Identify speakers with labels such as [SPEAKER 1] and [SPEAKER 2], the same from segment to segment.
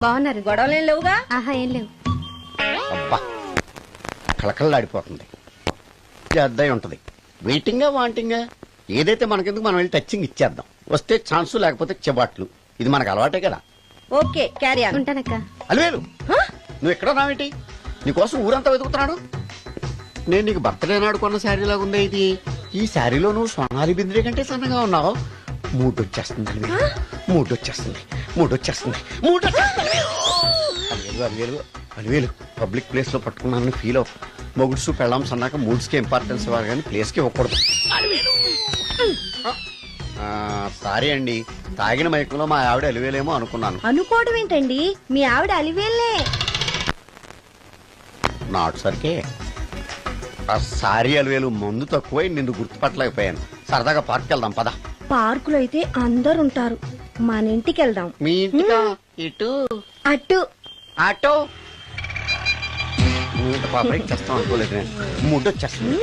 [SPEAKER 1] బాగున్నారు.
[SPEAKER 2] గొడవలేం లేవుగా?
[SPEAKER 1] ఆహా, ఏం లేవు.
[SPEAKER 3] అబ్బా కళకళలాడిపోతుంది. అద్దయి ఉంటది. వెయిటింగా వాంటింగా ఏదైతే మనకెందుకు మనం వెళ్ళి టచ్చింగ్ ఇచ్చేద్దాం. వస్తే ఛాన్సు లేకపోతే చెబాట్లు. ఇది మనకు అలవాటే కదా.
[SPEAKER 2] Okay, carry on.
[SPEAKER 1] ఉంటానక్క.
[SPEAKER 3] అలివేలు నువ్వు ఎక్కడ రావేంటి? నీకోసం ఊరంతా వెతుకుతున్నాడు. నేను నీకు బర్త్డే నాడు కొన్న శారీ లాగా ఉందే ఇది. ఈ శారీలో నువ్వు సోనాలి బింద్రే కంటే సన్నగా ఉన్నావు. మూడొచ్చేస్తుంది అలివేలు, మూడొచ్చేస్తుంది, మూడొచ్చేస్తుంది, మూడొచ్చేస్తుంది. అలివేలు అలివేలు అలివేలు పబ్లిక్ ప్లేస్ లో పట్టుకున్నానని ఫీల్ అవ్వ. మొగుడ్సు పెళ్ళాం సన్నాక మూడ్స్ కి ఇంపార్టెన్స్ ఇవ్వాలి కానీ ప్లేస్ కి ఇవ్వకూడదు. సారీ అండి, తాగిన మైకంలో మా ఆవిడ అలివేలేమో అనుకున్నాను.
[SPEAKER 2] అనుకోవడం ఏంటండి, మీ ఆవిడ అలివేలే.
[SPEAKER 3] నాటు సరికే సారీ అలివేలు, మందు తక్కువై నిన్ను గుర్తుపట్టలేకపోయాను. సరదాగా పార్క్ వెళ్దాం పద.
[SPEAKER 2] పార్కులో అయితే అందరు ఉంటారు, మన ఇంటికి వెళ్దాం.
[SPEAKER 3] మీ ఇంటికా? ఇటు
[SPEAKER 2] అటు
[SPEAKER 3] ఆటో పాప చేస్తాం అనుకోలేదు నేను. మూడొచ్చేస్తుంది.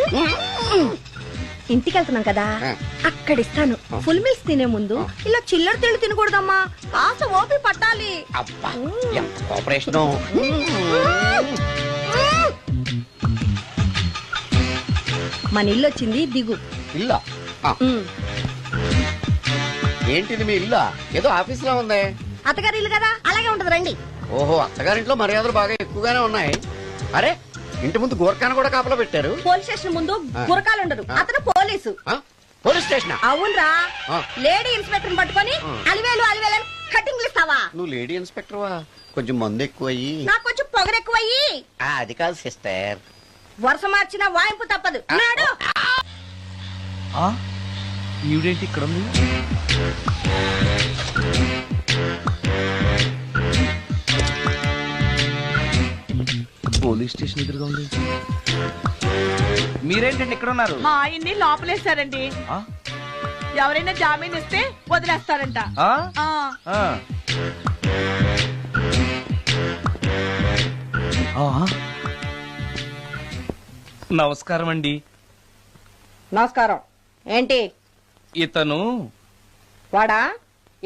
[SPEAKER 2] ఇంటికి వెళ్తున్నాం కదా, అక్కడ ఇస్తాను. ఫుల్ మీల్స్ తినే ముందు ఇలా చిల్లర తిళ్ళు తినకూడదమ్మా, కాస్త ఓపి పట్టాలి.
[SPEAKER 3] అబ్బా ఎంత కోఆపరేషన్.
[SPEAKER 2] మన ఇల్లు వచ్చింది, దిగు.
[SPEAKER 3] ఇల్లా? ఏంటిది మీ ఇల్లా? ఏదో ఆఫీస్ లో ఉంది.
[SPEAKER 2] అత్తగారి ఇల్లు కదా, అలాగే ఉంటది, రండి.
[SPEAKER 3] ఓహో, అత్తగారింట్లో మర్యాదలు బాగా ఎక్కువగానే ఉన్నాయి. అరే ఇంటి ముందు గోర్ఖాను కూడా కాపలా పెట్టారు.
[SPEAKER 2] పోలీస్ స్టేషన్ ముందు గురకాలు ఉండరు, అతను పోలీసు.
[SPEAKER 3] Police station?
[SPEAKER 2] అవునరా. లేడీ ఇన్స్పెక్టర్ పట్టుకొని అలివేలు అలివేలు కటింగ్లు ఇస్తావా?
[SPEAKER 3] నువ్వు లేడీ ఇన్స్పెక్టర్ వా? కొంచెం మందు ఎక్కువయ్యి.
[SPEAKER 2] నాకు కొంచెం పొగరు ఎక్కువయ్యి.
[SPEAKER 3] అది కాదు సిస్టర్,
[SPEAKER 2] వరుస మార్చిన వాయింపు తప్పదు. నాడు
[SPEAKER 4] ఈవిడేంటి ఇక్కడ ఉంది? పోలీస్ స్టేషన్ ఎదురుగా ఉంది. మీరేంటండి ఇక్కడ ఉన్నారు?
[SPEAKER 5] మా ఆయన్ని లోపలేస్తారండి. ఎవరైనా జామీన్ ఇస్తే వదిలేస్తారంట.
[SPEAKER 4] నమస్కారం అండి.
[SPEAKER 2] నమస్కారం. ఏంటి
[SPEAKER 4] ఇతను?
[SPEAKER 2] వాడా?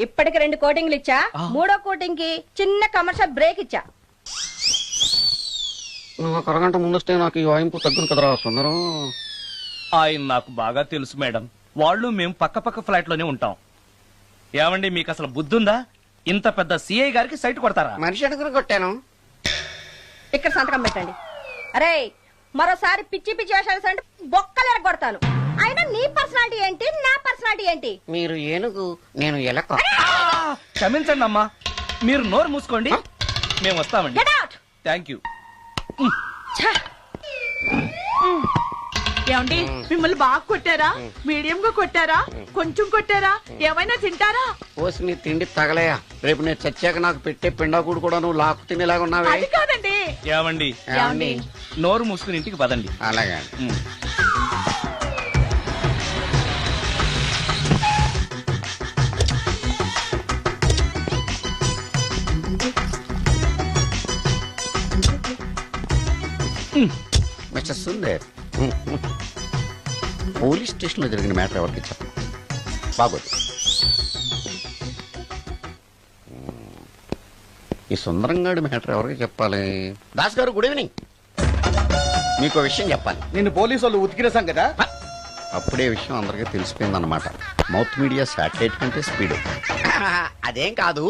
[SPEAKER 2] ఇప్పటికి 2 కోటింగ్లు ఇచ్చా, 3వ కోటింగ్ కి చిన్న కమర్షియల్ బ్రేక్ ఇచ్చా.
[SPEAKER 3] ఒక అరగంట ముందొస్తే నాకు ఈ వాయింపు తగ్గును కదరా సుందరం.
[SPEAKER 4] ఆయన నాకు బాగా తెలుసు మేడం. వాళ్ళు మేము పక్క పక్క ఫ్లాట్ లోనే ఉంటాం. ఏమండి మీకు అసలు బుద్ధుందా? ఇంత పెద్ద సిఐ గారికి సైట్ కొడతారా?
[SPEAKER 3] మనిషి అడుగురు కొట్టాను.
[SPEAKER 2] ఇక్కడ సంతకం పెట్టండి. అరే మరోసారి పిచ్చి పిచ్చి వేషాలు అంటే బొక్కలు ఎరగొడతాను. అయినా నీ పర్సనాలిటీ ఏంటి, నా పర్సనాలిటీ ఏంటి?
[SPEAKER 3] మీరు ఏనుగు, నేను ఎలక.
[SPEAKER 4] క్షమించండి అమ్మా, మీరు నోరు మూసుకోండి, మేము వస్తామండి.
[SPEAKER 2] Get out!
[SPEAKER 4] Thank you.
[SPEAKER 5] ఏమండి, మిమ్మల్ని బాగా కొట్టారా, మీడియం గా కొట్టారా, కొంచెం కొట్టారా, ఏమైనా తింటారా?
[SPEAKER 3] పోసి నీ తిండి తగలయా. రేపు నేను చచ్చాక నాకు పెట్టే పిండాకుడు కూడా నువ్వు లాక్కు తినేలాగా ఉన్నావే.
[SPEAKER 5] అది కాదండి.
[SPEAKER 4] ఏమండి,
[SPEAKER 3] ఏమండి?
[SPEAKER 4] నోరు మూసుకుని ఇంటికి పదండి.
[SPEAKER 3] అలాగే. మిస్టర్ సుందర్, పోలీస్ స్టేషన్ లో జరిగిన మ్యాటర్ ఎవరికి చెప్పండి. బాగోదు. ఈ సుందరంగాడి మ్యాటర్ ఎవరికి చెప్పాలి? దాస్ గారు, గుడ్ ఈవినింగ్. మీకు విషయం చెప్పాలి.
[SPEAKER 6] నిన్ను పోలీసు వాళ్ళు ఉతికిరేసాం కదా.
[SPEAKER 3] అప్పుడే విషయం అందరికీ తెలిసిపోయిందన్నమాట. మౌత్ మీడియా శాటిలైట్ కంటే స్పీడ్. అదేం కాదు,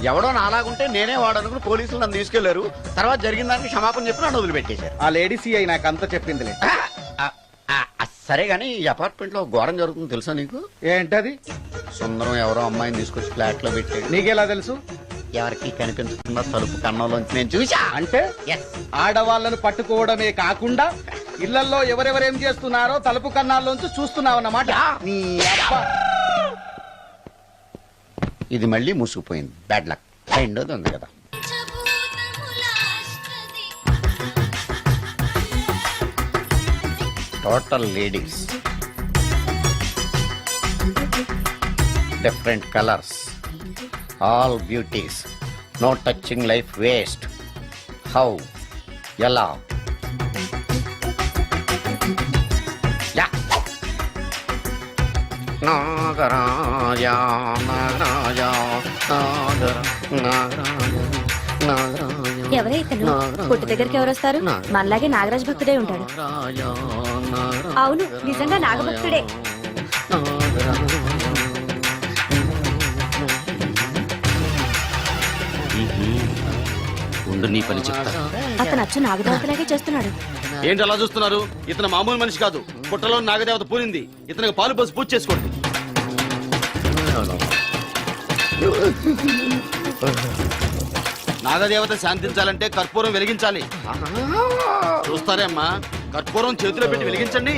[SPEAKER 3] ఎవడో నాలాగుంటే నేనే వాడనుకుని పోలీసులు నన్ను తీసుకెళ్లారు. తర్వాత జరిగిన దానికి క్షమాపణ చెప్పి నన్ను వదిలిపెట్టేశారు.
[SPEAKER 6] ఆ లేడీ సిఐ నాకు అంతా చెప్పిందిలే.
[SPEAKER 3] సరే గానీ ఈ అపార్ట్మెంట్ లో ఘోరం జరుగుతుంది తెలుసా నీకు?
[SPEAKER 6] ఏంటది?
[SPEAKER 3] సుందరం ఎవరో అమ్మాయిని తీసుకొచ్చి ఫ్లాట్ లో పెట్టి.
[SPEAKER 6] నీకెలా తెలుసు?
[SPEAKER 3] ఎవరికి కనిపించకుండా తలుపు కన్నంలోంచి నేను చూసా.
[SPEAKER 6] అంటే ఆడవాళ్లను పట్టుకోవడమే కాకుండా ఇళ్లలో ఎవరెవరేం చేస్తున్నారో తలుపు కన్నాల్లోంచి చూస్తున్నావన్నమాట. నీ అబ్బా.
[SPEAKER 3] ఇది మళ్ళీ మూసుకుపోయింది. Bad luck. రెండోది ఉంది కదా. Total ladies, different colours, all beauties, no touching life waste. How? ఎలా? నాగరాజా నాగరాజా నాగరాజా
[SPEAKER 1] ఎవరే ఇతను పుట్టు దగ్గరికి ఎవరు వస్తారు మనలాగే నాగరాజ్ భక్తుడే ఉంటాడు అవును నిజంగా నాగభక్తుడే
[SPEAKER 7] ఉండు నీ పని చెప్తా.
[SPEAKER 1] అతను అచ్చు నాగదేవతలాగే చేస్తున్నాడు
[SPEAKER 7] ఏంటి అలా చూస్తున్నారు? ఇతను మామూలు మనిషి కాదు. పుట్టలో నాగదేవత పూనింది. ఇతనికి పాలు పోసి పూజ చేసుకోండి. నాగదేవత శాంతించాలంటే కర్పూరం వెలిగించాలి. చూస్తారే అమ్మా, కర్పూరం చేతిలో పెట్టి వెలిగించండి.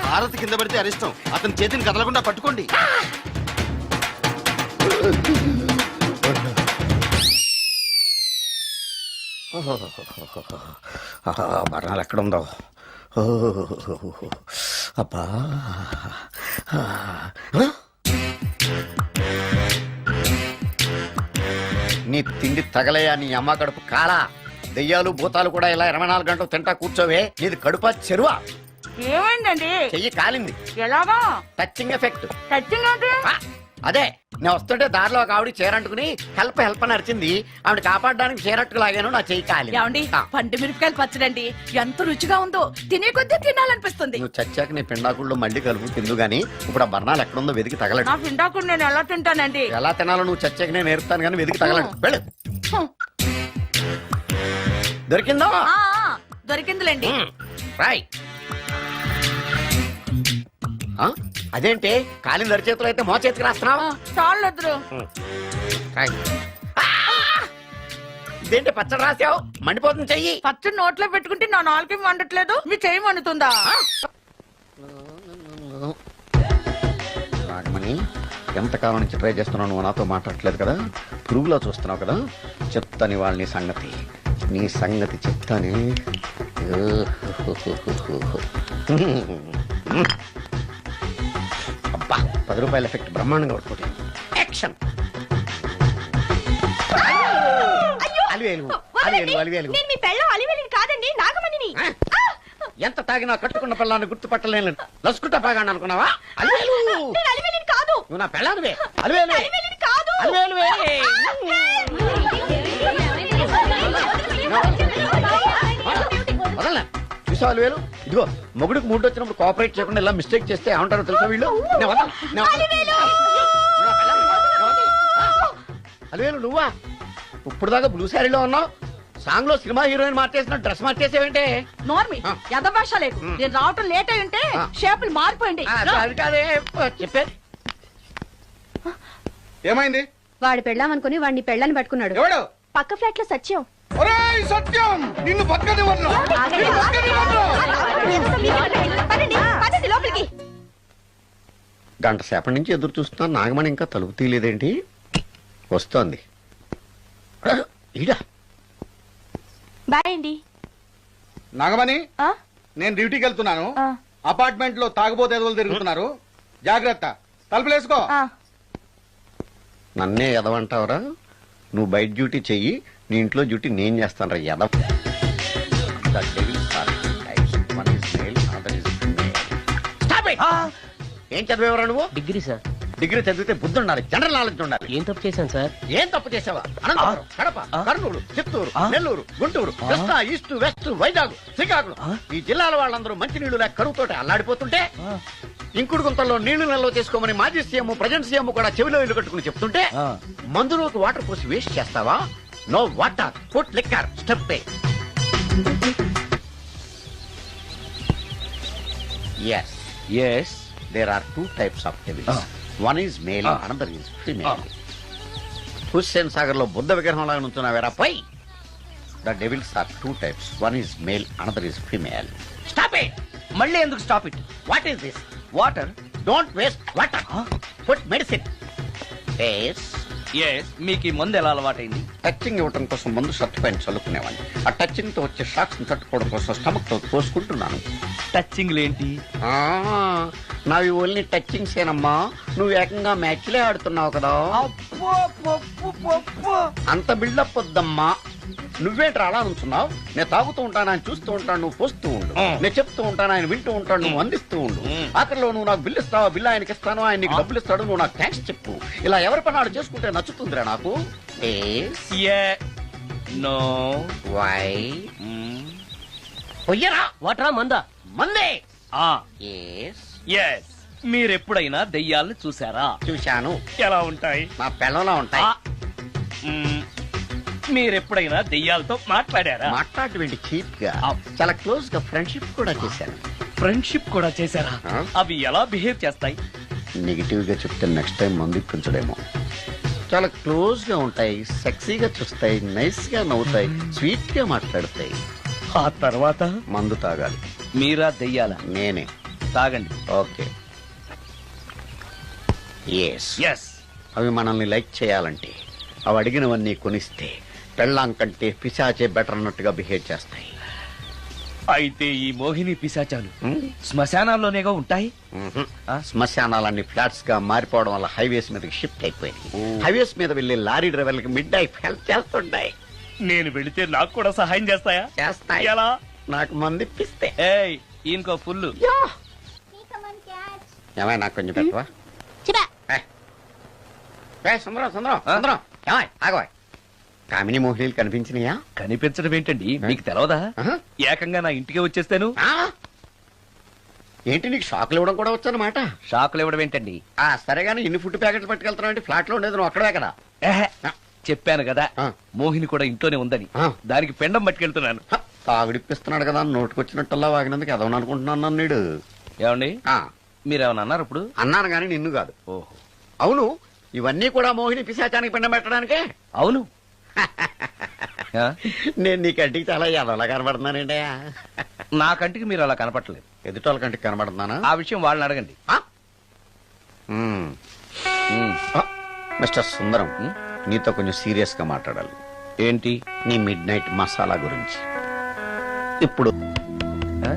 [SPEAKER 7] హారతి కింద పడితే అరిష్టం. అతని చేతిని కదలకుండా పట్టుకోండి.
[SPEAKER 3] మరణాలు ఎక్కడుందో అబ్బా నీ తిండి తగలయా నీ అమ్మ కడుపు కాలా దెయ్యాలు భూతాలు కూడా ఇలా 24 గంటలు తింటా కూర్చోవే నీది కడుపా చెరువా
[SPEAKER 5] ఏమైందండి
[SPEAKER 3] చెయ్యి కాలింది
[SPEAKER 5] ఎలాగా
[SPEAKER 3] టచింగ్ ఎఫెక్ట్
[SPEAKER 5] టచింగ్ అంటే
[SPEAKER 3] అదే నేను వస్తుంటే దారిలో ఒక ఆవిడ చీరంటుకుని హెల్ప్ అని అరిచింది ఆవిడ కాపాడడానికి చీరట్టుకు లాగాను నా చెయ్యి కాలి
[SPEAKER 5] ఏమండి పండు మిరపకాయలు పచ్చడండి ఎంత రుచిగా ఉందో తినే కొద్దీ తినాలనిపిస్తుంది
[SPEAKER 3] నువ్వు చచ్చాక నీ పిండాకుళ్ళు మళ్ళీ కలుపు తిందు గానీ ఇప్పుడు ఆ బర్ణాలు ఎక్కడుందో వెతికి తగలడు
[SPEAKER 5] నా పిండాకుడు నేను ఎలా తింటానండి
[SPEAKER 3] ఎలా తినాలో నువ్వు చచ్చాక నేను నేర్పుతాను కానీ వెతికి తగలడు వెళ్ళు దొరికిందో
[SPEAKER 5] ఆ, దొరికిందిలేండి
[SPEAKER 3] రాయ్ అదేంటి కాలింది అరిచేతులు అయితే మో చేతికి రాస్తున్నావు
[SPEAKER 5] చాలు వద్దురు
[SPEAKER 3] ఇదేంటి పచ్చడి రాసావు మండిపోతుంది చెయ్యి
[SPEAKER 5] పచ్చడి నోట్లో పెట్టుకుంటే నా నాలుగు వండట్లేదు మీ చెయ్యి వండుతుందా
[SPEAKER 3] నాగమణి ఎంతకాలం నుంచి ట్రై చేస్తున్నావు నువ్వు నాతో మాట్లాడట్లేదు కదా పురుగులో చూస్తున్నావు కదా చెప్తాను వాళ్ళ నీ సంగతి చెప్తానే అబ్బా 10 రూపాయల ఎఫెక్ట్ బ్రహ్మాండంగా కొట్టుకుంటే యాక్షన్ అలివేలు
[SPEAKER 2] నేను మీ పెళ్ళం అలివేలిని కాదండి నాగమణిని
[SPEAKER 3] ఎంత తాగినా కట్టుకున్న పిల్లాన్ని గుర్తుపట్టలేను లసుకుంటా పాగాను అనుకున్నావా అలివేలు
[SPEAKER 2] నేను అలివేలిని కాదు
[SPEAKER 3] నువ్వు నా పిల్లానివే అలివేలు
[SPEAKER 2] అలివేలిని కాదు
[SPEAKER 3] అలివేలువే వదలనా చూసావు అలివేలు ఇదిగో మొగుడికి మూడు వచ్చినప్పుడు కోఆపరేట్ చేయకుండా ఇలా మిస్టేక్ చేస్తే ఏమంటారో తెలుసా వీళ్ళు అలివేలు నువ్వా ఇప్పుడు దాకా బ్లూ శారీలో ఉన్నావు సాంగ్ లో సినిమా హీరోయిన్ మార్చేసిన డ్రెస్ మార్చేసేవంటే
[SPEAKER 5] నోర్మి యథభాష లేదు నేను రావటం లేట్ అయి ఉంటే షేపులు మారిపోయింది
[SPEAKER 3] అది కాదే చెప్పే
[SPEAKER 6] ఏమైంది?
[SPEAKER 2] వాడి పెళ్ళాం అనుకుని వాడిని పెళ్ళని పట్టుకున్నాడు
[SPEAKER 6] ఎవడు?
[SPEAKER 2] పక్క ఫ్లాట్ లో సత్యం
[SPEAKER 6] ఒరేయ్ సత్యం, నిన్ను పక్కనివ్వను.
[SPEAKER 2] పదండి లోపలికి
[SPEAKER 3] గంట సేపటి నుంచి ఎదురు చూస్తున్నా నాగమణి ఇంకా తలుపు తీయలేదేంటి వస్తోంది ఈడా
[SPEAKER 2] బాయ్ అండి
[SPEAKER 6] నాగమణి
[SPEAKER 2] ఆ?
[SPEAKER 6] నేను డ్యూటీకి వెళ్తున్నాను.
[SPEAKER 2] ఆ.
[SPEAKER 6] అపార్ట్మెంట్ లో తాగుబోతే ఎదురు తిరుగుతున్నారు. జాగ్రత్త, తలుపులేసుకో.
[SPEAKER 3] నన్నే ఎదవంటావురా నువ్వు బయట డ్యూటీ చెయ్యి నీ ఇంట్లో డ్యూటీ నేను చేస్తాను రా ఎదవ ఏం చదివేవరా నువ్వు
[SPEAKER 8] డిగ్రీ సార్.
[SPEAKER 3] డిగ్రీ చదివితే బుద్ధి ఉండాలి జనరల్ నాలెడ్జ్ ఉండాలి
[SPEAKER 8] ఏం తప్పు చేశాను సార్?
[SPEAKER 3] ఏం తప్పు చేసావా అనంతపురం కడప కర్నూలు చిత్తూరు నెల్లూరు గుంటూరు కృష్ణా ఈస్ట్ వెస్ట్ వైజాగ్ శ్రీకాకుళం ఈ జిల్లాల వాళ్ళందరూ మంచినీళ్లు లేక కరువుతోటి అల్లాడిపోతుంటే ఇంకుడు గుంతల్లో నీళ్లు నిల్వ చేసుకోమని మాజీ సీఎం ప్రజెంట్ సీఎం కూడా చెవిలో ఇల్లు కట్టుకుని చెప్తుంటే మందులోకి వాటర్ పోసి వేస్ట్ చేస్తావా no water put liquor step yes
[SPEAKER 4] yes
[SPEAKER 3] there are two types of devils one is male another is female Hussain Sagar లో బుద్ధ విగ్రహం లాగా నుంచున్నావేరా పై the devils are two types one is male another is female stop it
[SPEAKER 4] మళ్ళీ ఎందుకు stop it?
[SPEAKER 3] what is this
[SPEAKER 4] water.
[SPEAKER 3] don't waste water put medicine yes
[SPEAKER 4] yes మీకు ఈ మందు ఎలా అలవాటైంది?
[SPEAKER 3] టచింగ్ ఇవ్వడం కోసం ముందు షర్ట్ పైన చల్లుకునేవాడిని ఆ టచింగ్ తో వచ్చే షాక్స్ ని తట్టుకోవడం కోసం స్టమక్ తో పోసుకుంటున్నాను
[SPEAKER 4] టచింగ్ లేంటి?
[SPEAKER 3] నావి ఓన్లీ టచింగ్స్ ఏనమ్మా నువ్వు ఏకంగా మ్యాచ్లే ఆడుతున్నావు కదా అంత బిల్డప్ వద్దమ్మా నువ్వేంట్రా అలా నుంచున్నావు నేను తాగుతూ ఉంటాను ఆయన చూస్తూ ఉంటాను నువ్వు పోస్తూ ఉండు నేను చెప్తూ ఉంటాను ఆయన వింటూ ఉంటాడు నువ్వు అందిస్తూ ఉండు ఆఖరిలో నువ్వు నాకు బిల్లు ఇస్తావా బిల్లు ఆయనకి ఇస్తాను ఆయన నీకు డబ్బులు ఇస్తాడు నువ్వు నాకు థ్యాంక్స్ చెప్పు ఇలా ఎవరి పని ఆడు చేసుకుంటే నచ్చుతుందిరా నాకు
[SPEAKER 4] ఏ నో
[SPEAKER 3] వై
[SPEAKER 4] మ్,
[SPEAKER 3] పొయ్యరా
[SPEAKER 8] వాటరా మందా
[SPEAKER 3] మందే
[SPEAKER 4] ఆ
[SPEAKER 3] ఎస్
[SPEAKER 4] ఎస్ మీరెప్పుడైనా దెయ్యాల్ని చూసారా?
[SPEAKER 3] చూశాను.
[SPEAKER 4] ఎలా ఉంటాయి?
[SPEAKER 3] మా పిల్లలా ఉంటాయి.
[SPEAKER 4] ఆ, మ్, మీరెప్పుడైనా దెయ్యాలతో మాట్లాడారా?
[SPEAKER 3] మాట్లాడేటువంటి చీప్ గా
[SPEAKER 4] ఆ.
[SPEAKER 3] చాలా క్లోజ్ గా ఫ్రెండ్షిప్ కూడా చేశాను.
[SPEAKER 4] ఫ్రెండ్షిప్ కూడా చేశారా?
[SPEAKER 3] ఆ.
[SPEAKER 4] అవి ఎలా బిహేవ్ చేస్తాయి?
[SPEAKER 3] నెగిటివ్ గా చెప్తే నెక్స్ట్ టైం మందు ఇప్పించడేమో. చాలా క్లోజ్ గా ఉంటాయి, సెక్సీగా చూస్తాయి, నైస్ గా నవ్వుతాయి, స్వీట్ గా మాట్లాడతాయి.
[SPEAKER 4] ఆ తర్వాత
[SPEAKER 3] మందు తాగాలి.
[SPEAKER 4] మీరా దెయ్యాల?
[SPEAKER 3] నేనే.
[SPEAKER 4] తాగండి.
[SPEAKER 3] ఓకే. ఎస్.
[SPEAKER 4] ఎస్.
[SPEAKER 3] అవి మనల్ని లైక్ చేయాలంటే అవి అడిగినవన్నీ కొనిస్తే పెళ్ళాం కంటే పిశాచే బెటర్ అన్నట్టుగా బిహేవ్ చేస్తాయి.
[SPEAKER 4] అయితే ఈ మోహిని పిశాచాలు
[SPEAKER 3] హ్మ్?
[SPEAKER 4] శ్మశానాల్లోనేగా ఉంటాయి?
[SPEAKER 3] మ్మ్హ్.
[SPEAKER 4] ఆ?
[SPEAKER 3] శ్మశానాలన్నీ ఫ్లాట్స్ గా మారిపోవడం వల్ల హైవేస్ మీదకి షిఫ్ట్ అయిపోయింది. హైవేస్ మీద వెళ్లే లారీ డ్రైవర్లకి మిడ్ నైట్ హెల్ప్ చేస్తుంటాయి.
[SPEAKER 4] నేను వెళితే నాకు కూడా సహాయం చేస్తాయా?
[SPEAKER 3] చేస్తాయి.
[SPEAKER 4] ఎలా?
[SPEAKER 3] నాకు మంది ఇప్పిస్తే.
[SPEAKER 4] ఏయ్ ఈయనకో ఫుల్.
[SPEAKER 3] ఏమై నాకు కొంచెం పెట్టవా? సుందరం సుందరం
[SPEAKER 4] ఆ?
[SPEAKER 3] సుందరం ఏమై ఆగవా? కామిని మోహినీలు కనిపించినాయా?
[SPEAKER 4] కనిపించడం ఏంటండి, మీకు తెలవదా?
[SPEAKER 3] ఆహా.
[SPEAKER 4] ఏకంగా నా ఇంటికి వచ్చేస్తాను.
[SPEAKER 3] ఆ? ఏంటి నీకు షాకులు ఇవ్వడం కూడా వచ్చానమాట?
[SPEAKER 4] షాకులు ఇవ్వడం ఏంటండి?
[SPEAKER 3] సరే గానీ ఇన్ని ఫుడ్ ప్యాకెట్లు పట్టుకెళ్తున్నావు అంటే ఫ్లాట్ లో ఉండేది నువ్వు అక్కడే కదా?
[SPEAKER 4] ఏహే, చెప్పాను కదా
[SPEAKER 3] ఆ.
[SPEAKER 4] మోహిని కూడా ఇంట్లోనే ఉందని.
[SPEAKER 3] ఆ.
[SPEAKER 4] దానికి పెండం పట్టుకెళ్తున్నాను.
[SPEAKER 3] తాగుడిప్పిస్తున్నాడు కదా నోటుకొచ్చినట్టల్లా వాగినందుకు ఎదవని అనుకుంటున్నాను నీడు.
[SPEAKER 4] ఏమండి
[SPEAKER 3] ఆ,
[SPEAKER 4] మీరేమన్నా అన్నారు ఇప్పుడు?
[SPEAKER 3] అన్నాను గాని నిన్ను కాదు.
[SPEAKER 4] ఓహో,
[SPEAKER 3] అవును, ఇవన్నీ కూడా మోహిని పిశాచానికి పిండం పెట్టడానికే.
[SPEAKER 4] అవును. ఆ?
[SPEAKER 3] నేను నీ కంటికి చాలా ఎదవలా కనబడుతున్నానండి.
[SPEAKER 4] నా కంటికి మీరు అలా కనపట్లేదు.
[SPEAKER 3] ఎదుటోళ్ళ కంటికి కనబడుతున్నానా?
[SPEAKER 4] ఆ విషయం వాళ్ళని అడగండి.
[SPEAKER 3] ఆ? మ్మ్.
[SPEAKER 4] ఉమ్.
[SPEAKER 3] ఆ, మిస్టర్ సుందరం,
[SPEAKER 4] ఉమ్.
[SPEAKER 3] నీతో కొంచెం సీరియస్ గా మాట్లాడాలి.
[SPEAKER 4] ఏంటి?
[SPEAKER 3] నీ మిడ్ నైట్ మసాలా గురించి. ఇప్పుడు
[SPEAKER 4] ఆ?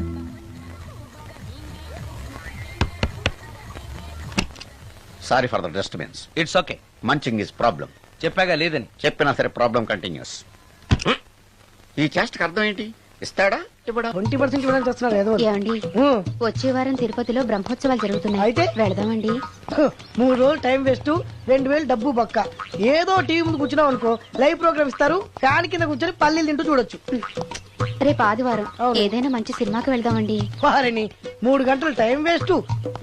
[SPEAKER 3] Sorry for the disturbance.
[SPEAKER 4] It's okay.
[SPEAKER 3] Munching is problem.
[SPEAKER 4] చెప్పాగా లేదని.
[SPEAKER 3] చెప్పినా సరే ప్రాబ్లం కంటిన్యూస్. ఈ చేష్టకి అర్థం ఏంటి? ఇస్తాడా ఇవ్వడా?
[SPEAKER 8] 20% ఇవ్వడానికి వస్తున్నారు ఏదో
[SPEAKER 1] ఏమండి వచ్చే వారం తిరుపతిలో బ్రహ్మోత్సవాలు జరుగుతున్నాయి.
[SPEAKER 8] అయితే?
[SPEAKER 1] వెళదామండి.
[SPEAKER 8] 3 రోజులు టైం వేస్ట్, 2000 డబ్బు బక్క. ఏదో టీవీ ముందు కూర్చున్నాం అనుకో, లైవ్ ప్రోగ్రామ్ ఇస్తారు, ఫ్యాన్ కింద కూర్చొని పల్లీలు తింటూ చూడొచ్చు.
[SPEAKER 1] రేపు ఆదివారం
[SPEAKER 8] అవును.
[SPEAKER 1] ఏదైనా మంచి సినిమాకి వెళ్దామండి.
[SPEAKER 8] వారిని 3 గంటలు టైం వేస్ట్,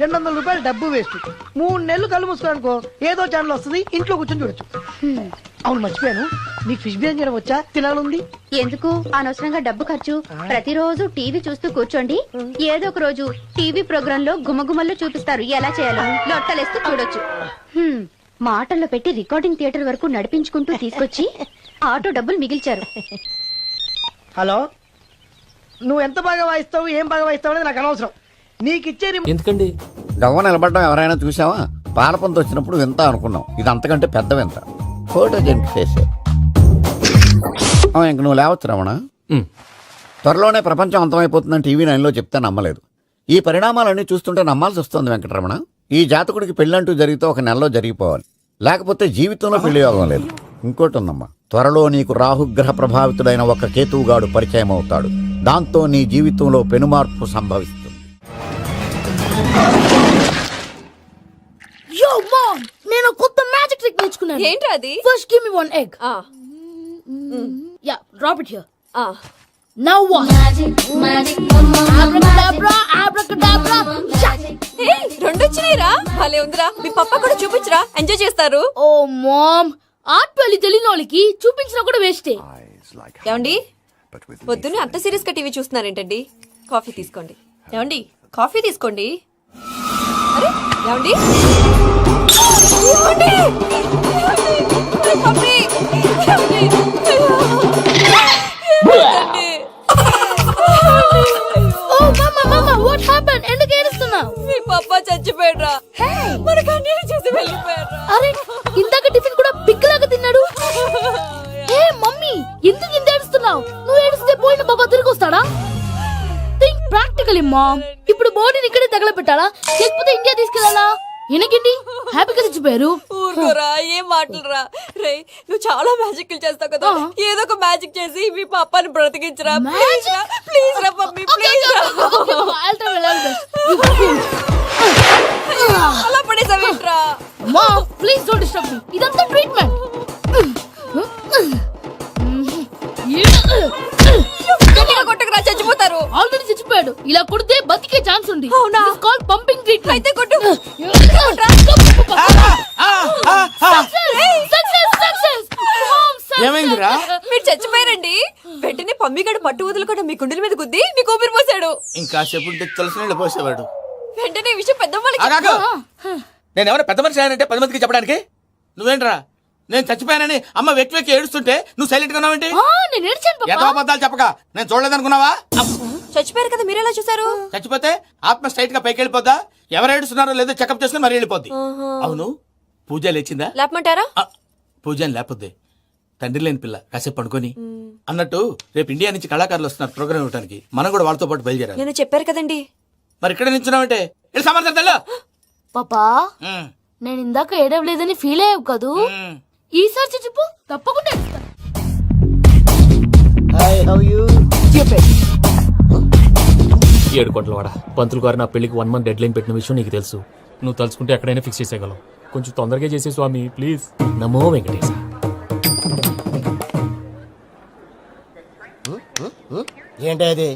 [SPEAKER 8] 200 రూపాయలు డబ్బు వేస్ట్. 3 నెలలు కళ్ళు మూసుకోనుకో ఏదో ఛానల్ వస్తుంది, ఇంట్లో కూర్చొని చూడొచ్చు.
[SPEAKER 1] హ్మ్.
[SPEAKER 8] అవును మర్చిపోయాను, నీకు ఫిష్ బిర్యానీ చేయడం వచ్చా? తినాలుంది.
[SPEAKER 1] ఎందుకు అనవసరంగా డబ్బు ఖర్చు? ప్రతిరోజు టీవీ చూస్తూ కూర్చోండి, ఏదో ఒక రోజు టీవీ ప్రోగ్రామ్ లో గుమగుమల్లో చూపిస్తారు ఎలా చేయాలో. లొట్టలేస్తూ చూడొచ్చు. హ్మ్. మాటల్లో పెట్టి రికార్డింగ్ థియేటర్ వరకు నడిపించుకుంటూ తీసుకొచ్చి ఆటో డబ్బులు మిగిల్చారు.
[SPEAKER 8] హలో, నువ్వు ఎంత బాగా వాయిస్తావు, ఏం బాగా వాయిస్తావు అనేది నాకు అనవసరం. నీకు ఇచ్చే
[SPEAKER 9] ఎందుకండి
[SPEAKER 3] గవ్వ నిలబడడం ఎవరైనా చూసావా? పాలపంత వచ్చినప్పుడు వింత అనుకున్నాం, ఇది అంతకంటే పెద్ద వింత. Photogenic face. ఇంక నువ్వు లేవచ్చు రమణ. త్వరలోనే ప్రపంచం అంతమైపోతుందని టీవీ 9లో చెప్తే నమ్మలేదు. ఈ పరిణామాలన్నీ చూస్తుంటే నమ్మాల్సి వస్తుంది వెంకటరమణ. ఈ జాతకుడికి పెళ్ళంటూ జరిగితే 1 నెలలో జరిగిపోవాలి, లేకపోతే జీవితంలో పెళ్లి యోగం లేదు. ఇంకోటి ఉందమ్మా, త్వరలో నీకు రాహుగ్రహ ప్రభావితుడైన ఒక కేతువుగాడు పరిచయం అవుతాడు. దాంతో నీ జీవితంలో పెనుమార్పు సంభవిస్తుంది.
[SPEAKER 10] Yo, mom! నేను కొత్త మ్యాజిక్ ట్రిక్ నేర్చుకున్నాను.
[SPEAKER 2] ఏంట్రా అది?
[SPEAKER 10] First give me one egg. Yeah, drop it here. Now what? Abracadabra, abracadabra.
[SPEAKER 2] రెండొచ్చినాయిరా, భలే ఉందిరా. మీ పప్ప కూడా చూపించరా, ఎంజాయ్ చేస్తారు.
[SPEAKER 10] Oh, mom! ఆర్ట్ పెళ్లి తెలియని వాళ్ళకి చూపించినా కూడా వేస్టే.
[SPEAKER 2] ఏమండి పొద్దున్నే అంత సీరియస్ గా టీవీ చూస్తున్నారేంటండి? కాఫీ తీసుకోండి. ఏమండి కాఫీ తీసుకోండి. అరే ఏమండి ఏమండి? కాఫీ! ఏమండి? ఏమండి?
[SPEAKER 10] Oh, mama, mama, what happened? ఎందుకు ఏడుస్తున్నావు?
[SPEAKER 2] మీ పప్ప చచ్చిపోయాడ్రా. మనకు అన్యాయం చేసి వెళ్ళిపోయాడ్రా.
[SPEAKER 10] అరే, ఇందాక టిఫిన్ కూడా పిక్కలాగా తిన్నాడు. ఏ మమ్మీ, ఎందుకు ఇంత ఏడుస్తున్నావు? నువ్వు ఏడిస్తే పోయిన బాబా తిరిగి వస్తాడా? Think practically ma'am. ఇప్పుడు బాడీని ఇక్కడే తగలబెట్టాలా, లేకపోతే ఇండియా తీసుకెళ్లాలా? ఎనకండి హ్యాపీగా చచ్చిపోయారు.
[SPEAKER 2] ఊరుకోరా, ఏం మాటలురా. రే, నువ్వు చాలా మ్యాజిక్లు చేస్తావు కదా, ఏదో ఒక మ్యాజిక్ చేసి మీ పాపాని బ్రతికించరా. ప్లీజ్ రా, ప్లీజ్ రా మమ్మీ, ప్లీజ్ రా. అలా పడేసావేంట్రా?
[SPEAKER 10] Mom please don't disturb me. ఇదంతా ట్రీట్మెంట్.
[SPEAKER 2] కొట్టకురా చచ్చిపోతారు.
[SPEAKER 10] ఆల్రెడీ చచ్చిపోయాడు. ఇలా కొడితే బతికే ఛాన్స్ ఉంది.
[SPEAKER 2] అవునా?
[SPEAKER 10] Call pumping treatment.
[SPEAKER 2] అయితే కొట్టు.
[SPEAKER 6] ఏమైందిరా?
[SPEAKER 2] మీరు చచ్చిపోయారండి. వెంటనే పమ్మిగాడు పట్టు వదులుకుండా మీ కుండల మీద గుద్ది మీకు ఊపిరి పోసాడు.
[SPEAKER 6] ఇంకా సేపు ఉంటే తెలిసిన వాళ్ళు పోసేవాడు.
[SPEAKER 2] వెంటనే ఈ విషయం పెద్ద వాళ్ళకి
[SPEAKER 6] ఆగాగు. నేను ఎవరైనా పెద్ద మనిషి అయ్యానంటే 10 మందికి చెప్పడానికి? నువ్వేంట్రా నేను చచ్చిపోయానని అమ్మ వెక్కి వెక్కి ఏడుస్తుంటే నువ్వు సైలెంట్ గా ఉన్నావేంటి?
[SPEAKER 10] నేను ఏడ్చాను పాపా.
[SPEAKER 6] ఎంత అబద్ధాలు చెప్పక నేను చూడలేదనుకున్నావా?
[SPEAKER 2] చచ్చిపోయారు కదా మీరెలా చూసారు?
[SPEAKER 6] చచ్చిపోతే ఆత్మ స్ట్రైట్ గా పైకి వెళ్ళిపోద్దా? ఎవరు ఏడుస్తున్నారో లేదో చెకప్ చేసుకుని మరీ వెళ్ళిపోద్ది. అవును పూజ లేచిందా?
[SPEAKER 2] లేపమంటారా?
[SPEAKER 6] పూజ అని లేకపోద్ది. తండ్రి లేని పిల్ల కాసేపు పడుకొని అన్నట్టు రేపు ఇండియా నుంచి కళాకారులు వస్తున్నారు ప్రోగ్రామ్ ఇవ్వడానికి. మనం కూడా వాళ్ళతో పాటు బయలుదేరాలి.
[SPEAKER 2] నేను చెప్పారు కదండి.
[SPEAKER 6] మరి ఇక్కడ నిల్చున్నావంటే వెళ్ళి సమర్థతల్లో.
[SPEAKER 10] పాపా నేను ఇందాక ఏడవలేదని ఫీల్ అయ్యావు కదూ. ఈసారి చచ్చిపో తప్పకుండా ఏడుస్తా.
[SPEAKER 8] హాయ్ హౌ యు
[SPEAKER 9] 7 కోట్ల వాడ పంతులు గారు నా పెళ్లికి 1 మంత్ డెడ్ లైన్ పెట్టిన విషయం నీకు తెలుసు. నువ్వు తలుచుకుంటే ఎక్కడైనా ఫిక్స్ చేసేయగలవు. కొంచెం తొందరగా చేసే స్వామి ప్లీజ్. నమో వెంకటేశ.
[SPEAKER 8] ఏంటి అది?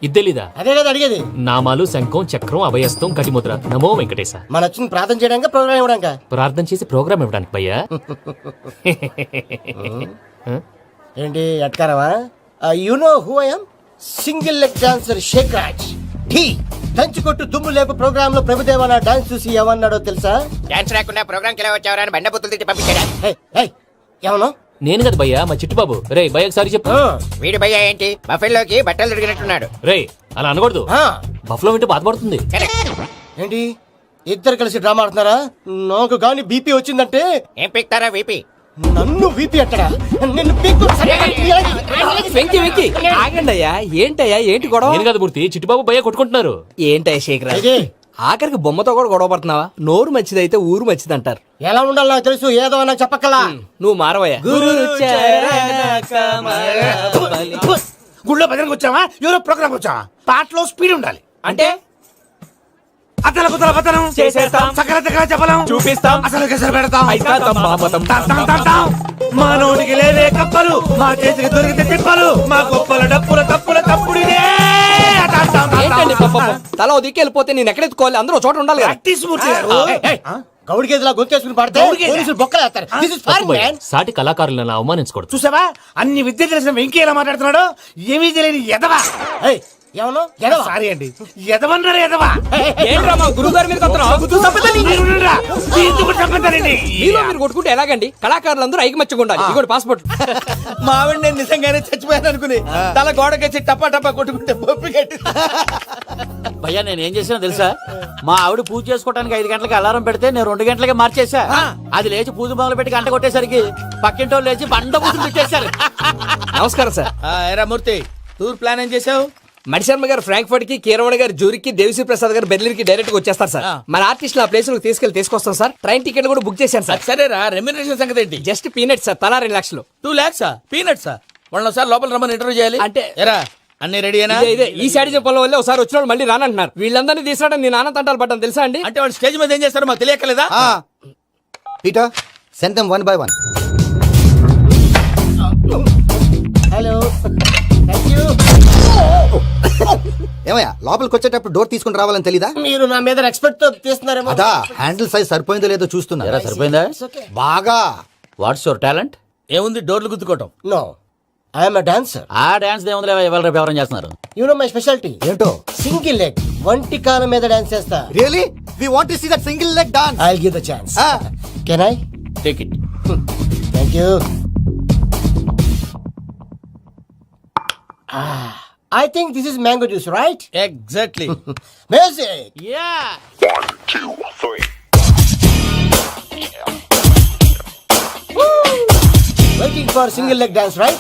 [SPEAKER 9] ఇది తెలీదా?
[SPEAKER 8] అదే కదా అడిగేది.
[SPEAKER 9] నామాలు శంఖం చక్రం అభయస్తం కటిముద్ర. నమో వెంకటేశ.
[SPEAKER 8] మన వచ్చింది ప్రార్థన చేయడానికి ప్రోగ్రామ్ ఇవ్వడానికి.
[SPEAKER 9] ప్రార్థన చేసి ప్రోగ్రామ్ ఇవ్వడానికి భయ్యా.
[SPEAKER 8] ఏంటి ఎట్కారమా? You know who I am? Single leg dancer Shaik Raj. Dhee దంచుకొట్టు దుమ్ము లేపు ప్రోగ్రామ్ లో ప్రభుదేవ నా డాన్స్ చూసి ఏమన్నాడో తెలుసా?
[SPEAKER 11] డాన్స్ రాకుండా ప్రోగ్రామ్ కి ఎలా వచ్చావరా అని బండ బుద్ధులు తిట్టి పంపించాడా?
[SPEAKER 8] ఏమన్నా?
[SPEAKER 9] నేను కదా భయ్యా మా చిట్టుబాబు. రే భయ్య ఒకసారి చెప్పు.
[SPEAKER 11] వీడి భయ్య ఏంటి బఫెల్లోకి బట్టలు తిరిగినట్టున్నాడు.
[SPEAKER 9] రే అలా అనకూడదు. బఫ్లో వింటే బాధపడుతుంది.
[SPEAKER 8] ఏంటి ఇద్దరు కలిసి డ్రామా ఆడుతున్నారా? నాకు గాని బీపీ వచ్చిందంటే
[SPEAKER 11] ఏం పీక్తారా వీపీ?
[SPEAKER 8] నన్ను బీపీ అట్టడా? నిన్ను పీక్కు.
[SPEAKER 12] వెంకీ వెంకీ ఆగండి అయ్యా. ఏంటయ్యా ఏంటి గొడవ?
[SPEAKER 9] నేను కదా మూర్తి చిట్టుబాబు భయ్య కొట్టుకుంటున్నారు.
[SPEAKER 12] ఏంటయ్యా శేఖర్ ఆఖరికి బొమ్మతో కూడా గొడవ పడుతున్నావా? నోరు మంచిదైతే ఊరు మంచిది అంటారు.
[SPEAKER 8] ఎలా ఉండాలో నాకు తెలుసు, ఏదో నాకు చెప్పక్కలా.
[SPEAKER 12] నువ్వు మారవయ్యా.
[SPEAKER 6] గుళ్ళో భజనకు వచ్చావా? ఎవరో ప్రోగ్రామ్ వచ్చావా? పాటలో స్పీడ్ ఉండాలి.
[SPEAKER 12] అంటే
[SPEAKER 6] అతల కుతల పతనం
[SPEAKER 12] చేసేస్తాం.
[SPEAKER 6] సకల దగ్గర చెప్పలేం
[SPEAKER 12] చూపిస్తాం.
[SPEAKER 6] అసలు గసలు పెడతాం.
[SPEAKER 12] అయితాం బాపతం.
[SPEAKER 6] మా నోటికి లేవే కప్పలు, మా చేతికి దొరికితే తిప్పలు, మా గొప్పల డప్పుల తప్పుల తప్పుడిదే.
[SPEAKER 12] ఏంటండి పాపం? తల ఓ దిక్కు వెళ్ళిపోతే నేను ఎక్కడ ఎత్తుకోవాలి? అందరూ చోట ఉండాలి కదా.
[SPEAKER 8] గౌడి గేదెలా గొంతేసుకుని పాడితే పోలీసులు బొక్కలు వేస్తారు. This is foreign, man.
[SPEAKER 9] సాటి కళాకారులను అవమానించకూడదు.
[SPEAKER 6] చూసావా అన్ని విద్య తెలిసిన వెంకీ ఎలా మాట్లాడుతున్నాడు? ఏమీ తెలియని ఎదవా.
[SPEAKER 8] ఏమన్నా
[SPEAKER 6] సారీ అండి, ఎదవన్నారు ఎదవా.
[SPEAKER 12] ఏంట్రా మా గురువు గారి మీద మీరు కొట్టుకుంటే ఎలాగండి? కళాకారులందరూ ఐకమత్యంగా ఉండాలి. ఇదిగోటి పాస్పోర్ట్.
[SPEAKER 6] మా ఆవిడ నేను నిజంగానే చచ్చిపోయాను అనుకుని తల గోడకొచ్చి టపా టపా కొట్టుకుంటే బొప్పి కట్టి.
[SPEAKER 11] భయ్యా నేను ఏం చేసినా తెలుసా? మా ఆవిడ పూజ చేసుకోవడానికి 5 గంటలకి అలారం పెడితే నేను 2 గంటలకి మార్చేసా. అది లేచి పూజ మొదలు పెట్టి గంట కొట్టేసరికి పక్కింటోళ్ళు లేచి బండ పూజలు పెట్టేశారు.
[SPEAKER 12] నమస్కారం సార్.
[SPEAKER 6] ఏరా మూర్తి టూర్ ప్లాన్ ఏం చేసావు?
[SPEAKER 12] మణిశర్మ గారు ఫ్రాంక్ఫర్ట్ కి, కీరవాణి గారు జూరికి, దేవిశ్రీ ప్రసాద్ గారు బెర్లిన్ కి డైరెక్ట్ గా వచ్చేస్తారు సార్. మన ఆర్టిస్ట్ ఆ ప్లేస్ తీసుకొస్తాం సార్. ట్రైన్ టికెట్ కూడా బుక్ చేశాను సార్.
[SPEAKER 6] సరేరా, రెమ్యూనరేషన్ సంగతి ఏంటి?
[SPEAKER 12] Just peanuts sir. తలా 2 లక్షలు.
[SPEAKER 6] 2 lakhs పీనట్స్. వాళ్ళని ఒకసారి లోపల రమ్మని ఇంటర్వ్యూ చేయాలి.
[SPEAKER 12] అంటే
[SPEAKER 6] ఎరా అన్ని రెడీ అయినా?
[SPEAKER 12] ఇదే ఈ సైడ్ చెప్పడం వల్ల ఒకసారి వచ్చిన వాళ్ళు మళ్ళీ రానంటున్నారు. వీళ్ళందరినీ తీసుకురావడం నేను నాన్న తంటాలు పడ్డాను తెలుసా అండి?
[SPEAKER 6] అంటే వాళ్ళు స్టేజ్ మీద ఏం చేస్తారో మాకు తెలియకలేదా?
[SPEAKER 3] Peter send them 1 by 1.
[SPEAKER 8] Hello thank you.
[SPEAKER 3] ఏమయ్యా లోపలికి వచ్చేటప్పుడు డోర్ తీసుకుని రావాలని తెలీదా?
[SPEAKER 8] మీరు నా మీద ఎక్స్పెక్ట్ తో తీస్తున్నారేమో.
[SPEAKER 3] అదా హ్యాండిల్ సైజ్ సరిపోయిందో లేదో చూస్తున్నా.
[SPEAKER 11] సరిపోయిందా?
[SPEAKER 3] బాగా.
[SPEAKER 11] What's your talent?
[SPEAKER 6] ఏముంది డోర్లు గుద్దుకోవటం.
[SPEAKER 8] No I'm a dancer.
[SPEAKER 11] ఆ డాన్స్ దేవుందిలే, ఎవరు రేపు ఎవరైనా చేస్తున్నారు.
[SPEAKER 8] యు నో మై స్పెషాలిటీ
[SPEAKER 3] ఏంటో?
[SPEAKER 8] సింగిల్ లెగ్ వంటి కాలం మీద డాన్స్ చేస్తా.
[SPEAKER 3] Really we want to see that single leg dance.
[SPEAKER 8] I will give the chance. Can I?
[SPEAKER 11] Take it.
[SPEAKER 8] Thank you. I think this is mango juice, right?
[SPEAKER 6] Exactly.
[SPEAKER 8] Music.
[SPEAKER 11] Yeah.
[SPEAKER 13] 1, 2, 3.
[SPEAKER 8] Waiting for single leg dance, right?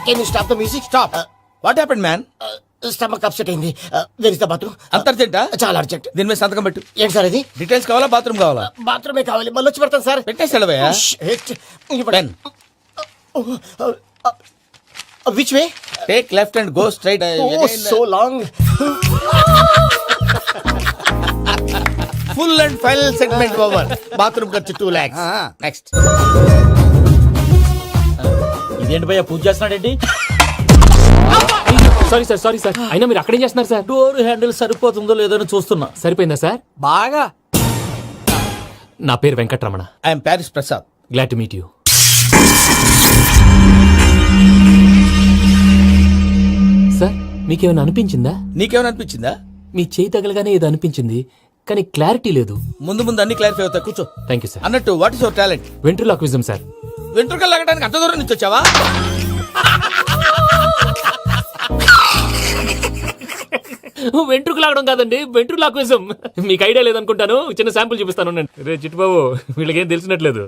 [SPEAKER 8] Can you stop the music?
[SPEAKER 6] Stop. What happened, man?
[SPEAKER 8] Stomach upset అయింది. Where is the bathroom?
[SPEAKER 6] అంత అర్జెంటా?
[SPEAKER 8] చాలా urgent.
[SPEAKER 6] దీని మీద సంతకం పెట్టు.
[SPEAKER 8] ఏంటి sir ఇది?
[SPEAKER 6] Details కావాలా బాత్రూమ్ కావాలా?
[SPEAKER 8] బాత్రూమే కావాలి. మళ్ళీ వచ్చి పెడతాను sir.
[SPEAKER 6] పెట్టేసాడవయ్యా. Pen.
[SPEAKER 8] Which way?
[SPEAKER 6] Take left and go straight.
[SPEAKER 8] Oh, so long.
[SPEAKER 6] Full and final segment over. Bathroom ఖర్చు 2 lakhs. నెక్స్ట్.
[SPEAKER 11] ఇదేంటి భయ్యా పూజ చేస్తున్నాడేంటి?
[SPEAKER 9] సారీ సార్ అయినా మీరు అక్కడేం చేస్తున్నారు సార్?
[SPEAKER 11] డోర్ హ్యాండిల్ సరిపోతుందో లేదో అని చూస్తున్నా.
[SPEAKER 9] సరిపోయిందా సార్?
[SPEAKER 11] బాగా.
[SPEAKER 9] నా పేరు Venkataramana.
[SPEAKER 6] I'm Paris Prasad.
[SPEAKER 9] Glad to meet you. Sir మీకేమైనా అనిపించిందా?
[SPEAKER 6] నీకేమైనా అనిపించిందా?
[SPEAKER 9] మీ చేయి తగలగానే ఏదో అనిపించింది కానీ క్లారిటీ లేదు.
[SPEAKER 6] ముందు ముందు అన్ని క్లారిఫై అవుతాయి, కూర్చో.
[SPEAKER 9] Thank you sir.
[SPEAKER 6] అన్నట్టు what is your talent?
[SPEAKER 9] Ventriloquism sir.
[SPEAKER 6] వెంట్రుకలు లాగడానికి అంత దూరం నుంచి వచ్చావా?
[SPEAKER 9] వెంట్రుకు లాగడం కాదండి, వెంట్రులాక్విజం. మీకు ఐడియా లేదనుకుంటాను, చిన్న శాంపుల్ చూపిస్తాను. రే చిట్టుబాబు, వీళ్ళకేం తెలిసినట్లేదు.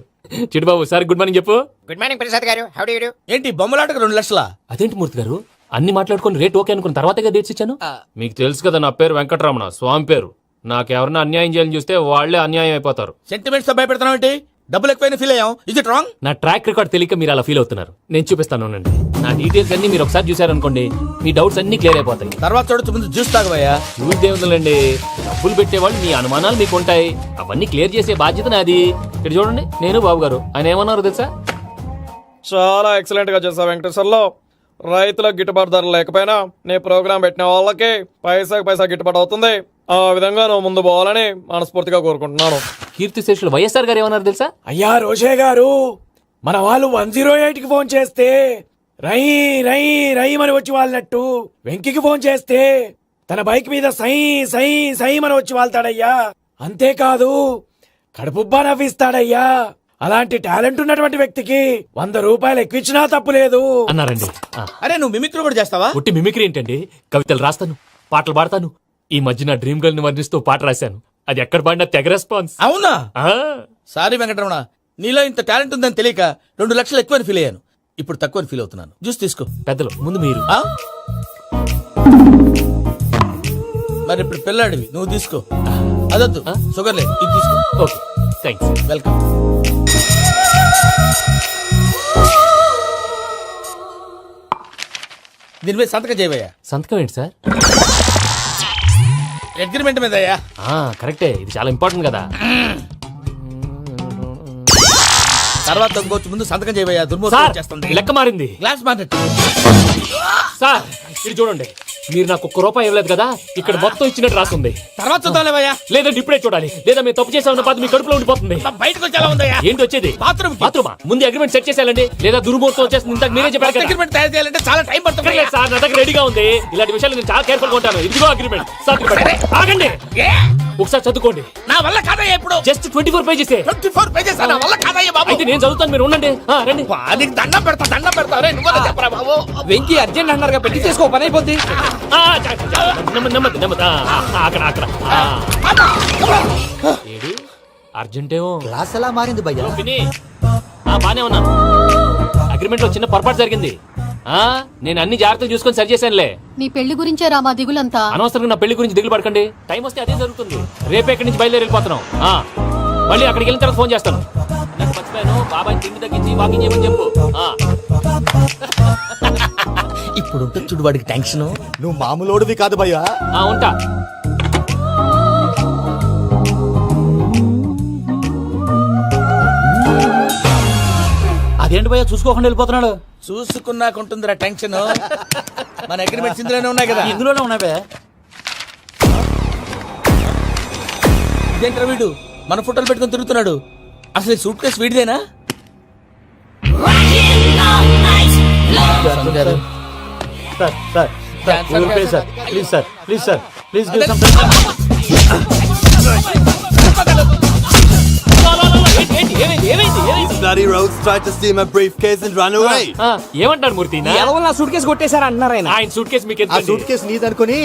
[SPEAKER 9] చిట్టుబాబు సార్ గుడ్ మార్నింగ్ చెప్పు.
[SPEAKER 8] Good morning Prasad garu. How do you do?
[SPEAKER 6] ఏంటి బొమ్మలాటకు 2 లక్షలా?
[SPEAKER 9] అదేంటి మూర్తి గారు, అన్ని మాట్లాడుకొని రేట్ ఓకే అనుకున్న తర్వాతగా డేట్స్ ఇచ్చాను. మీకు తెలుసు కదా నా పేరు వెంకటరమణ, స్వామి పేరు. నాకెవరన్నా అన్యాయం చేయాలని చూస్తే వాళ్లే అన్యాయం అయిపోతారు.
[SPEAKER 6] సెంటిమెంట్స్ తో భయపెడతావు ఏంటి? డబ్బులు ఎక్కువైనా ఫీల్ అయ్యాం. Is it wrong?
[SPEAKER 9] నా ట్రాక్ రికార్డ్ తెలియక మీరు అలా ఫీల్ అవుతున్నారు. నేను చూపిస్తాను ఉండండి. నా డీటెయిల్స్ అన్ని మీరు ఒకసారి చూసారనుకోండి, మీ డౌట్స్ అన్ని క్లియర్ అయిపోతాయి.
[SPEAKER 6] తర్వాత చూడొచ్చు, ముందు జ్యూస్ తాగబోయా.
[SPEAKER 9] చూస్తే ఉందండి, డబ్బులు పెట్టేవాళ్ళు మీ అనుమానాలు మీకు ఉంటాయి, అవన్నీ క్లియర్ చేసే బాధ్యత నాది. ఇక్కడ చూడండి, నేను బాబు గారు. ఆయన ఏమన్నారు తెలుసా?
[SPEAKER 14] చాలా ఎక్సలెంట్ గా చేసావు వెంకటేశ్వర్లో. రైతులకు గిట్టుబాటు ధర లేకపోయినా నీ ప్రోగ్రాం పెట్టిన వాళ్ళకి పైసాకి పైసా గిట్టుబాటు అవుతుంది. ఆ విధంగా నువ్వు ముందు పోవాలని మనస్ఫూర్తిగా కోరుకుంటున్నాను.
[SPEAKER 9] కీర్తి శేషులు వైఎస్ఆర్ గారు ఏమన్నారు తెలుసా?
[SPEAKER 14] అయ్యా రోషే గారు, మన వాళ్ళు 108కి ఫోన్ చేస్తే రై రై రై అని వచ్చి వాళ్ళనట్టు, వెంకికి ఫోన్ చేస్తే తన బైక్ మీద సై సై సై అని వచ్చి వాళ్తాడయ్యా. అంతేకాదు కడుపుబ్బా నవ్విస్తాడయ్యా. అలాంటి టాలెంట్ ఉన్నటువంటి వ్యక్తికి 100 రూపాయలు ఎక్కువచ్చినా తప్పు లేదు
[SPEAKER 9] అన్నారండి.
[SPEAKER 6] అరే నువ్వు మిమిక్రీ కూడా చేస్తావా?
[SPEAKER 9] ఉట్టి మిమిక్రీ ఏంటండి, కవితలు రాస్తాను, పాటలు పాడతాను. ఈ మధ్య నా డ్రీమ్ గర్ల్ ని వర్ణిస్తూ పాట రాశాను, అది ఎక్కడ పాడినా తెగ రెస్పాన్స్.
[SPEAKER 6] అవునా? సారీ వెంకటరమణ, నీలో ఇంత టాలెంట్ ఉందని తెలియక 2 లక్షలు ఎక్కువని ఫీల్ అయ్యాను. ఇప్పుడు తక్కువని ఫీల్ అవుతున్నాను. జ్యూస్ తీసుకో.
[SPEAKER 9] పెద్దలు ముందు మీరు.
[SPEAKER 6] మరి ఇప్పుడు పిల్లాడివి, నువ్వు తీసుకో. అదొద్దు, షుగర్ లేదు, ఇది తీసుకో.
[SPEAKER 9] Okay thanks.
[SPEAKER 6] వెల్కమ్. దీని మీద సంతకం చేయవయ్యా.
[SPEAKER 9] సంతకం ఏంటి సార్?
[SPEAKER 6] అగ్రిమెంట్ మీద అయ్యా.
[SPEAKER 9] కరెక్టే, ఇది చాలా ఇంపార్టెంట్ కదా.
[SPEAKER 6] తర్వాత ఇంకొచ్చి ముందు సంతకం చేయవయ్యా. దుర్మోహం చేస్తుంది.
[SPEAKER 9] లెక్క మారింది.
[SPEAKER 6] Glass market.
[SPEAKER 9] సార్ ఇది చూడండి, మీరు నాకు 1 రూపాయి ఇవ్వలేదు కదా, ఇక్కడ మొత్తం ఇచ్చినట్టు రాస్తుంది.
[SPEAKER 6] తర్వాత చూద్దాంలేవయ్యా.
[SPEAKER 9] లేదంటే ఇప్పుడే చూడాలి, లేదా మేము తప్పు చేసామన్న బాధ మీ కడుపులో ఉండిపోతుంది.
[SPEAKER 6] బయటకు వచ్చేలా ఉందయ్యా.
[SPEAKER 9] ఏంటి వచ్చేది?
[SPEAKER 6] బాత్రూమా?
[SPEAKER 9] ముందు అగ్రిమెంట్ సెట్ చేసేయాలండి, లేదా దుర్మూర్తం వచ్చేస్తుంది. ఇంతకు మీరే చెప్పారు కదా.
[SPEAKER 6] అగ్రిమెంట్ తయారు చేయాలంటే చాలా టైం పడుతుంది
[SPEAKER 9] సార్. నా దగ్గర రెడీగా ఉంది. ఇలాంటి విషయాలు నేను చాలా కేర్ఫుల్ గా ఉంటాను. ఇదిగో అగ్రిమెంట్. ఆగండి, ఒకసారి చదువుకోండి.
[SPEAKER 6] నా వల్ల కాదయ్యా. ఇప్పుడు
[SPEAKER 9] జస్ట్ 24 పేజెస్.
[SPEAKER 6] 24 పేజెస్ నా వల్ల కాదయ్యా బాబు.
[SPEAKER 9] అయితే నేను చదువుతాను, మీరు ఉండండి. రండి.
[SPEAKER 6] నీకు దండం పెడతా. రే నువ్వు చెప్పరా బాబు.
[SPEAKER 12] వెంకీ అర్జెంట్ అన్నారుగా, పెట్టి చేసుకో, పని అయిపోద్ది.
[SPEAKER 9] నెమ్మది. అక్కడ ఏడి అర్జెంటేమో.
[SPEAKER 11] క్లాస్ ఎలా మారింది భయ్యా?
[SPEAKER 9] బానే ఉన్నాను. అగ్రిమెంట్ లో చిన్న పొరపాటు జరిగింది. నేను అన్ని జాగ్రత్తలు చూసుకొని సరి చేశానులే.
[SPEAKER 10] నీ పెళ్లి గురించే రా మా దిగులంతా.
[SPEAKER 9] అనవసరంగా నా పెళ్లి గురించి దిగులు పడకండి. టైం వస్తే అదే జరుగుతుంది. రేపే ఇక్కడి నుంచి బయలుదేరి వెళ్ళిపోతున్నాం. మళ్ళీ అక్కడికి వెళ్ళిన తర్వాత ఫోన్ చేస్తాను. నాకు మర్చిపోయాను, బాబాయ్ తిండి తగ్గించి వాకింగ్ చేయమని చెప్పు.
[SPEAKER 6] ఇప్పుడు ఉంటుంది చూడు వాడికి టెన్షన్.
[SPEAKER 8] నువ్వు మామూలోడివి కాదు భయ్యా.
[SPEAKER 9] ఉంటా.
[SPEAKER 11] అదేంటి భయ్యా చూసుకోకుండా వెళ్ళిపోతున్నాడు?
[SPEAKER 6] చూసుకున్నాకుంటుందిరా టెన్షన్. మన అగ్రిమెంట్స్ ఇందులోనే ఉన్నాయి కదా.
[SPEAKER 11] ఇందులోనే ఉన్నాయి భయ్యా.
[SPEAKER 6] ఇదేంట్రా వీడు మన ఫోటోలు పెట్టుకొని తిరుగుతున్నాడు? అసలు సూట్ కేసు వీడిదేనా?
[SPEAKER 9] ఏమంటారు మూర్తి?
[SPEAKER 12] సూట్ కేసు కొట్టేశారు అంటున్నారు ఆయన.
[SPEAKER 9] ఆయన సూట్ కేసు మీకు
[SPEAKER 8] సూట్ కేసు నీదనుకుని.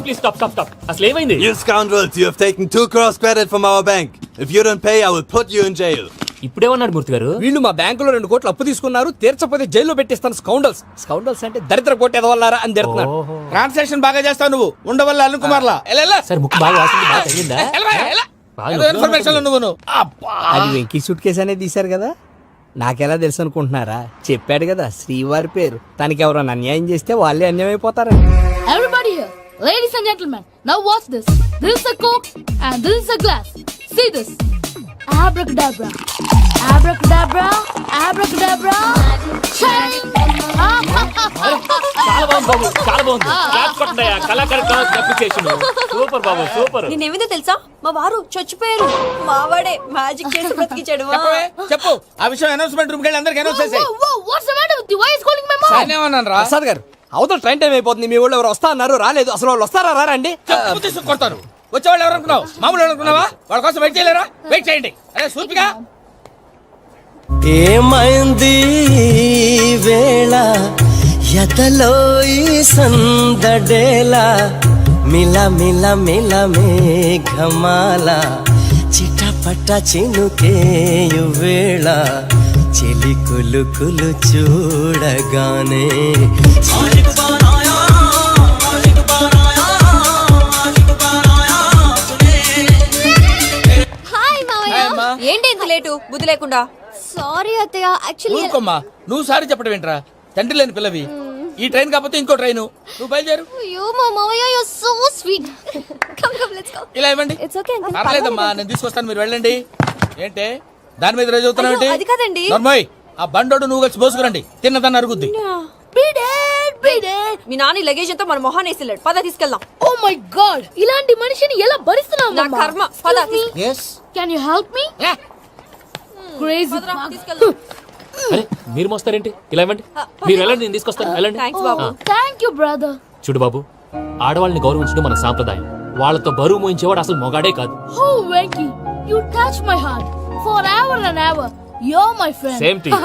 [SPEAKER 9] Please stop. అసలు ఏమైంది?
[SPEAKER 14] You scoundrels, you have taken 2 crores credit from our bank. If you don't pay, I will put you in jail.
[SPEAKER 9] ఇప్పుడేమన్నాడు మూర్తి గారు?
[SPEAKER 12] వీళ్ళు మా బ్యాంకులో 2 కోట్లు అప్పు తీసుకున్నారు, తీర్చపోతే జైల్లో పెట్టిస్తాను. స్కౌండల్స్ అంటే దరిద్ర కోట ఎదవల్లారా అని తిడుతున్నాడు.
[SPEAKER 6] ట్రాన్సాక్షన్ బాగా చేస్తావు నువ్వు. ఉండవల్ల అరుణ్ కుమార్లా.
[SPEAKER 9] సార్ ముక్కు బాగా వాసింది, బాగా తగిలిందా?
[SPEAKER 6] ఇన్ఫర్మేషన్ నువ్వు.
[SPEAKER 12] అది వెంకీ సూట్ కేసు అనేది తీశారు కదా, నాకెలా తెలుసు అనుకుంటున్నారా? చెప్పాడు కదా శ్రీవారి పేరు. తనకి ఎవరైనా అన్యాయం చేస్తే వాళ్ళే అన్యాయం అయిపోతారని.
[SPEAKER 10] Everybody here. Ladies and gentlemen, now watch this. This is a Coke and this is a glass. See this. Abracadabra. Abracadabra. Abracadabra. Shine.
[SPEAKER 9] చాలా బాగుంది బాబు, చాలా బాగుంది. క్లాప్స్ కొట్టండియా, కళాకారుల అప్రిసియేషన్. సూపర్ బాబు, సూపర్.
[SPEAKER 2] నేనేమిందో తెలుసా, మా వారు చచ్చిపోయారు. మావాడే మ్యాజిక్ చేసి బ్రతికించాడు.
[SPEAKER 6] చెప్పు ఆ విషయం అనౌన్స్మెంట్ రూమ్ కి అందరికి అనౌన్స్ చేసేయ్.
[SPEAKER 10] Whoa, what's the matter with you? Why is calling my mom?
[SPEAKER 6] నేనేమన్నాను రా?
[SPEAKER 12] ప్రసాద్ గారు అవతల ట్రైన్ టైం అయిపోతుంది. మీ ఊళ్ళో ఎవరు వస్తా అన్నారు, రాలేదు. అసలు వాళ్ళు వస్తారా రారా అండి?
[SPEAKER 6] చెప్పు తీసుకు కొడతారు. వచ్చేవాళ్ళు ఎవరు అనుకున్నావు? మామూలు అనుకున్నావా? వాళ్ళ కోసం వెయిట్ చేయలేరా? వెయిట్ చేయండి. అరే సూపిగా
[SPEAKER 8] ఏమైంది వేళ ఎదలో ఈ సందడేలా మిల మిల మిల మేఘమాల చిటపట చినుకేయు వేళ చెలి కులు కులు చూడగానే
[SPEAKER 2] హాయ్ మావయ్య. ఏంటి ఇంత లేటు? బుద్ధి లేకుండా. సారీ అత్తయ్య, యాక్చువల్లీ
[SPEAKER 6] ఊరుకోమ్మా. నువ్వు సారి చెప్పడం ఏంట్రా? తండ్రి లేని పిల్లవి. ఈ ట్రైన్ కాకపోతే ఇంకో ట్రైన్. నువ్వు బయలుదేరు.
[SPEAKER 2] అయ్యో మా మావయ్య, you are so sweet. Come come let's go.
[SPEAKER 6] ఇలా ఇవ్వండి.
[SPEAKER 2] It's okay.
[SPEAKER 6] పర్లేదమ్మా, నేను తీసుకొస్తాను, మీరు వెళ్ళండి. ఏంటే దాని మీద రోజు అవుతున్నావు ఏంటి?
[SPEAKER 2] అది కాదండి.
[SPEAKER 6] నర్మోయ్, ఆ బండోడు నువ్వు కలిసి పోసుకురండి. తిన్నదాన్ని అరుగుద్ది.
[SPEAKER 2] మీ నాన్న లగేజ్ అంతా మన మొహాన్ని వేసిల్లాడు. పద తీసుకెళ్దాం.
[SPEAKER 10] Oh my god! ఇలాంటి మనిషిని ఎలా భరిస్తున్నావు
[SPEAKER 2] నా
[SPEAKER 10] మమ్మా?
[SPEAKER 2] కర్మ. పద
[SPEAKER 10] Can you help me? Crazy.
[SPEAKER 2] తీసుకెళ్దాం.
[SPEAKER 9] అరే మీరు మోస్తారేంటి? ఇలా ఇవ్వండి. మీరు వెళ్ళండి, నేను తీసుకొస్తాను. వెళ్ళండి.
[SPEAKER 2] Thanks Babu.
[SPEAKER 10] Thank you, brother.
[SPEAKER 9] చూడు బాబు, ఆడవాళ్ళని గౌరవించడం మన సాంప్రదాయం. వాళ్ళతో బరువు మోయించేవాడు అసలు మొగాడే కాదు.
[SPEAKER 10] Oh, Venky, you touch my heart forever and ever. You're my friend.
[SPEAKER 9] Same to you.